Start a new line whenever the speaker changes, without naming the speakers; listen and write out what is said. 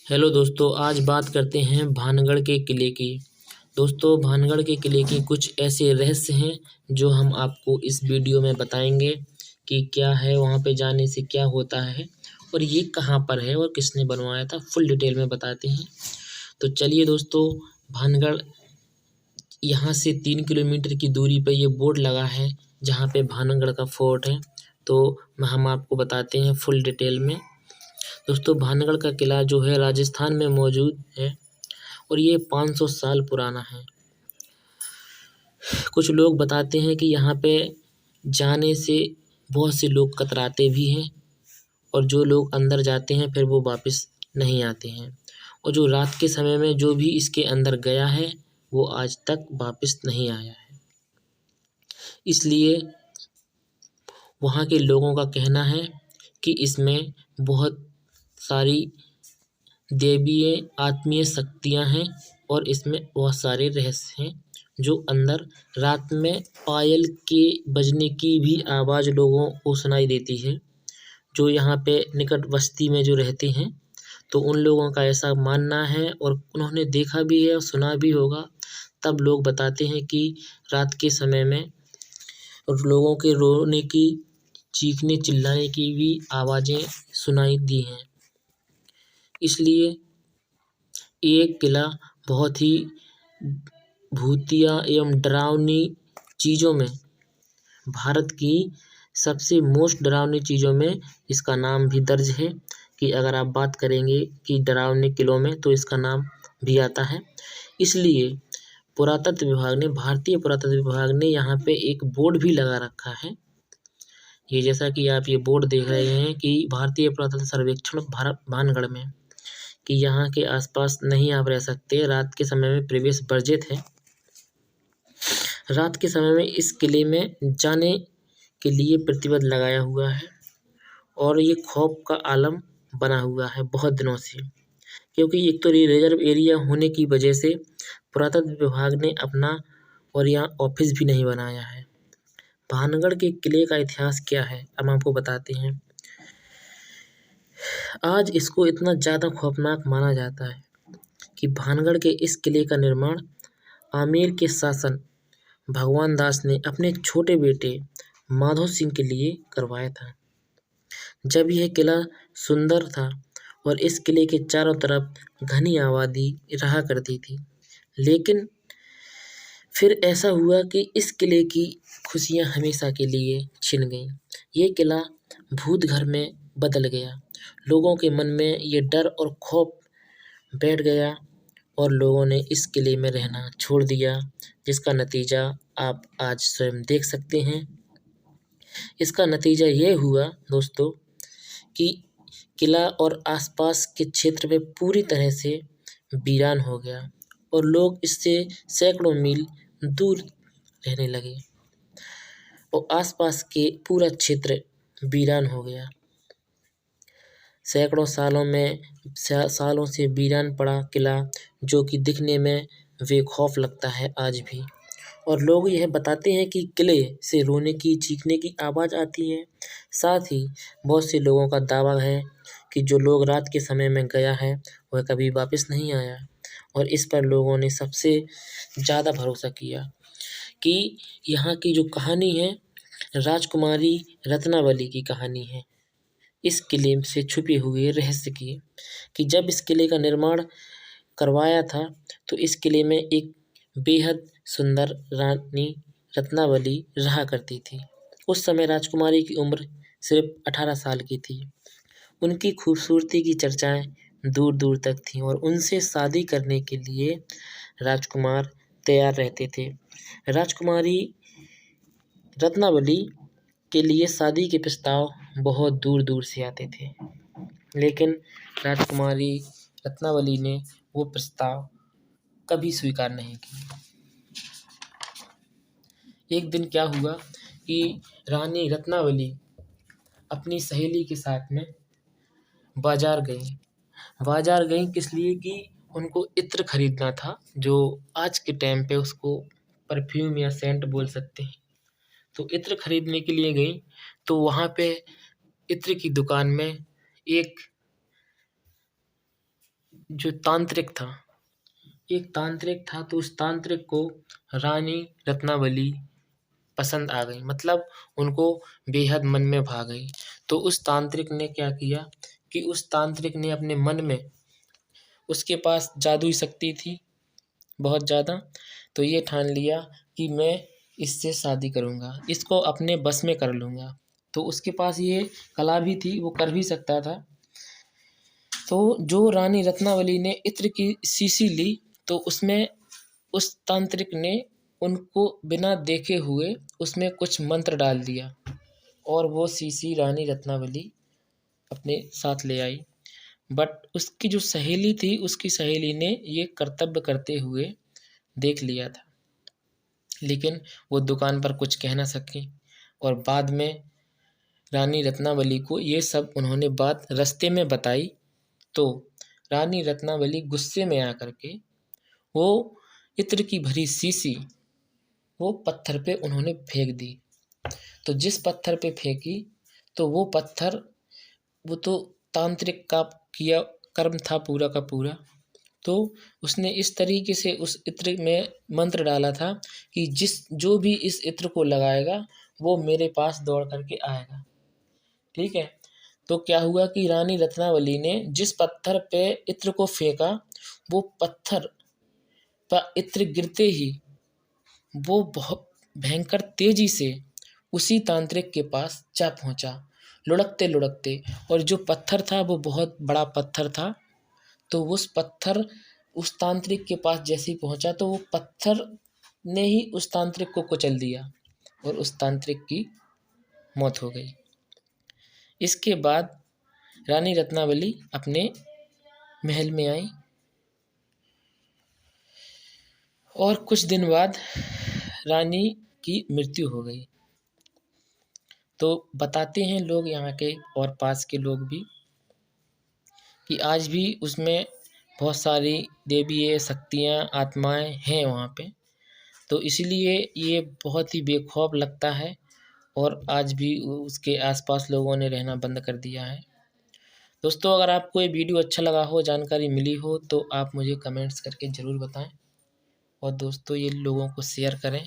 Hello दोस्तों, आज बात करते हैं भानगढ़ के किले की। दोस्तों, भानगढ़ के किले की कुछ ऐसे रहस्य हैं जो हम आपको इस वीडियो में बताएंगे कि क्या है, वहाँ पे जाने से क्या होता है और ये कहाँ पर है और किसने बनवाया था। फुल डिटेल में बताते हैं। तो चलिए दोस्तों, भानगढ़ यहाँ से 3 किलोमीटर की दूरी पर ये बोर्ड लगा है जहाँ पे भानगढ़ का फोर्ट है। तो हम आपको बताते हैं फुल डिटेल में। दोस्तों, भानगढ़ का किला जो है राजस्थान में मौजूद है और ये 500 साल पुराना है। कुछ लोग बताते हैं कि यहाँ पे जाने से बहुत से लोग कतराते भी हैं और जो लोग अंदर जाते हैं फिर वो वापस नहीं आते हैं, और जो रात के समय में जो भी इसके अंदर गया है वो आज तक वापस नहीं आया है। इसलिए वहाँ के लोगों का कहना है कि इसमें बहुत सारी दैवीय आत्मीय शक्तियाँ हैं और इसमें बहुत सारे रहस्य हैं जो अंदर रात में पायल के बजने की भी आवाज़ लोगों को सुनाई देती है। जो यहाँ पे निकट बस्ती में जो रहते हैं तो उन लोगों का ऐसा मानना है और उन्होंने देखा भी है और सुना भी होगा। तब लोग बताते हैं कि रात के समय में लोगों के रोने की, चीखने चिल्लाने की भी आवाज़ें सुनाई दी हैं। इसलिए ये किला बहुत ही भूतिया एवं डरावनी चीज़ों में, भारत की सबसे मोस्ट डरावनी चीज़ों में इसका नाम भी दर्ज है। कि अगर आप बात करेंगे कि डरावने किलों में तो इसका नाम भी आता है। इसलिए पुरातत्व विभाग ने, भारतीय पुरातत्व विभाग ने यहाँ पे एक बोर्ड भी लगा रखा है। ये जैसा कि आप ये बोर्ड देख रहे हैं कि भारतीय पुरातत्व सर्वेक्षण भारत भानगढ़ में, कि यहाँ के आसपास नहीं आप रह सकते, रात के समय में प्रवेश वर्जित है। रात के समय में इस किले में जाने के लिए प्रतिबंध लगाया हुआ है और ये खौफ का आलम बना हुआ है बहुत दिनों से, क्योंकि एक तो ये रिजर्व एरिया होने की वजह से पुरातत्व विभाग ने अपना और यहाँ ऑफिस भी नहीं बनाया है। भानगढ़ के किले का इतिहास क्या है हम आपको बताते हैं। आज इसको इतना ज़्यादा खौफनाक माना जाता है कि भानगढ़ के इस किले का निर्माण आमेर के शासन भगवान दास ने अपने छोटे बेटे माधो सिंह के लिए करवाया था। जब यह किला सुंदर था और इस किले के चारों तरफ घनी आबादी रहा करती थी, लेकिन फिर ऐसा हुआ कि इस किले की खुशियां हमेशा के लिए छिन गईं। ये किला भूत घर में बदल गया। लोगों के मन में ये डर और खौफ बैठ गया और लोगों ने इस किले में रहना छोड़ दिया, जिसका नतीजा आप आज स्वयं देख सकते हैं। इसका नतीजा ये हुआ दोस्तों कि किला और आसपास के क्षेत्र में पूरी तरह से वीरान हो गया और लोग इससे सैकड़ों मील दूर रहने लगे और आसपास के पूरा क्षेत्र वीरान हो गया। सैकड़ों सालों से वीरान पड़ा किला, जो कि दिखने में बेखौफ लगता है आज भी। और लोग यह बताते हैं कि किले से रोने की, चीखने की आवाज़ आती है। साथ ही बहुत से लोगों का दावा है कि जो लोग रात के समय में गया है वह कभी वापस नहीं आया, और इस पर लोगों ने सबसे ज़्यादा भरोसा किया। कि यहाँ की जो कहानी है राजकुमारी रत्नावली की कहानी है, इस किले से छुपे हुए रहस्य की, कि जब इस किले का निर्माण करवाया था तो इस किले में एक बेहद सुंदर रानी रत्नावली रहा करती थी। उस समय राजकुमारी की उम्र सिर्फ 18 साल की थी। उनकी खूबसूरती की चर्चाएं दूर दूर तक थीं और उनसे शादी करने के लिए राजकुमार तैयार रहते थे। राजकुमारी रत्नावली के लिए शादी के प्रस्ताव बहुत दूर दूर से आते थे, लेकिन राजकुमारी रत्नावली ने वो प्रस्ताव कभी स्वीकार नहीं किया। एक दिन क्या हुआ कि रानी रत्नावली अपनी सहेली के साथ में बाजार गई। बाजार गई किस लिए? कि उनको इत्र खरीदना था, जो आज के टाइम पे उसको परफ्यूम या सेंट बोल सकते हैं। तो इत्र खरीदने के लिए गई तो वहाँ पे इत्र की दुकान में एक जो तांत्रिक था, एक तांत्रिक था, तो उस तांत्रिक को रानी रत्नावली पसंद आ गई, मतलब उनको बेहद मन में भा गई। तो उस तांत्रिक ने क्या किया कि उस तांत्रिक ने अपने मन में, उसके पास जादुई शक्ति थी बहुत ज़्यादा, तो ये ठान लिया कि मैं इससे शादी करूँगा, इसको अपने बस में कर लूँगा। तो उसके पास ये कला भी थी, वो कर भी सकता था। तो जो रानी रत्नावली ने इत्र की शीशी ली, तो उसमें उस तांत्रिक ने उनको बिना देखे हुए उसमें कुछ मंत्र डाल दिया और वो शीशी रानी रत्नावली अपने साथ ले आई। बट उसकी जो सहेली थी, उसकी सहेली ने ये कर्तव्य करते हुए देख लिया था, लेकिन वो दुकान पर कुछ कह ना सकी। और बाद में रानी रत्नावली को ये सब उन्होंने बात रास्ते में बताई, तो रानी रत्नावली गुस्से में आकर के वो इत्र की भरी शीशी वो पत्थर पे उन्होंने फेंक दी। तो जिस पत्थर पे फेंकी, तो वो पत्थर, वो तो तांत्रिक का किया कर्म था पूरा का पूरा। तो उसने इस तरीके से उस इत्र में मंत्र डाला था कि जो भी इस इत्र को लगाएगा वो मेरे पास दौड़ करके आएगा। ठीक है। तो क्या हुआ कि रानी रत्नावली ने जिस पत्थर पे इत्र को फेंका, वो पत्थर पर इत्र गिरते ही वो बहुत भयंकर तेजी से उसी तांत्रिक के पास जा पहुंचा, लुढ़कते लुढ़कते। और जो पत्थर था वो बहुत बड़ा पत्थर था। तो उस पत्थर उस तांत्रिक के पास जैसे ही पहुंचा, तो वो पत्थर ने ही उस तांत्रिक को कुचल दिया और उस तांत्रिक की मौत हो गई। इसके बाद रानी रत्नावली अपने महल में आई और कुछ दिन बाद रानी की मृत्यु हो गई। तो बताते हैं लोग यहाँ के और पास के लोग भी कि आज भी उसमें बहुत सारी देवीय शक्तियाँ, आत्माएं हैं वहाँ पे। तो इसलिए ये बहुत ही बेखौफ लगता है और आज भी उसके आसपास लोगों ने रहना बंद कर दिया है। दोस्तों, अगर आपको ये वीडियो अच्छा लगा हो, जानकारी मिली हो, तो आप मुझे कमेंट्स करके ज़रूर बताएं और दोस्तों ये लोगों को शेयर करें।